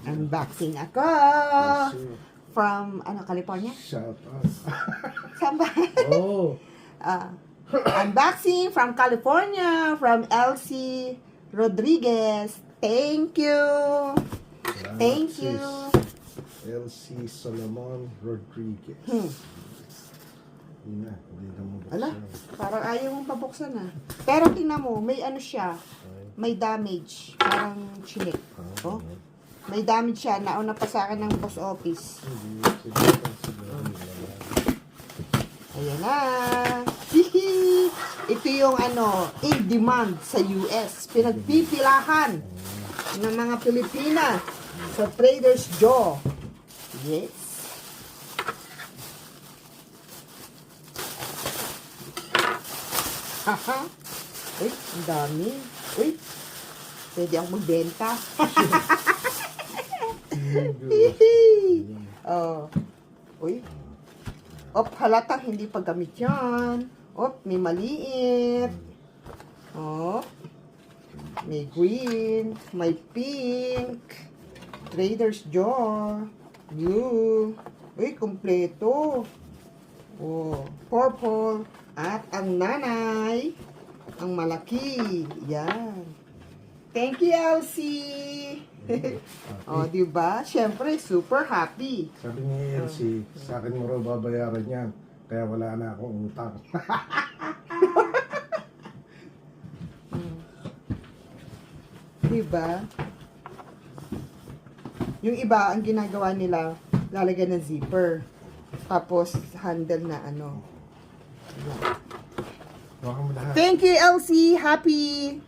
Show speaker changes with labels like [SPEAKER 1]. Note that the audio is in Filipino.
[SPEAKER 1] Unboxing ako. From, California?
[SPEAKER 2] Shout out.
[SPEAKER 1] Saan ba?
[SPEAKER 2] Oh.
[SPEAKER 1] Unboxing from California, from Elsie Rodriguez. Thank you. Thank you.
[SPEAKER 2] LC Solomon Rodriguez. Yun na, hindi na mo
[SPEAKER 1] Ala,
[SPEAKER 2] buksan.
[SPEAKER 1] parang ayaw mong pabuksan ah. Pero tingnan mo, may ano siya. May damage. Parang chinik. Oh. May damage siya. Nauna pa sa akin ng post office. Ayan na. Hihi. Ito yung in demand sa US. Pinagpipilahan ng mga Pilipina sa Trader's Joe. Yes. Haha. Uy, ang dami. Uy, pwede akong magbenta. Oh. Uy. Op, halatang hindi paggamit yan. Op, may maliit. Oh. May green. May pink. Trader's Joe. Blue. Uy, kompleto. Oh, purple. At ang nanay. Ang malaki. Yan. Thank you, Elsie. Oh, di ba? Siyempre, super happy.
[SPEAKER 2] Sabi ni LC, sa akin mo raw babayaran yan. Kaya wala na akong utang.
[SPEAKER 1] Di ba? Yung iba, ang ginagawa nila, lalagyan ng zipper. Tapos, handle na Yan.
[SPEAKER 2] Baka mo lahat.
[SPEAKER 1] Thank you, Elsie. Happy.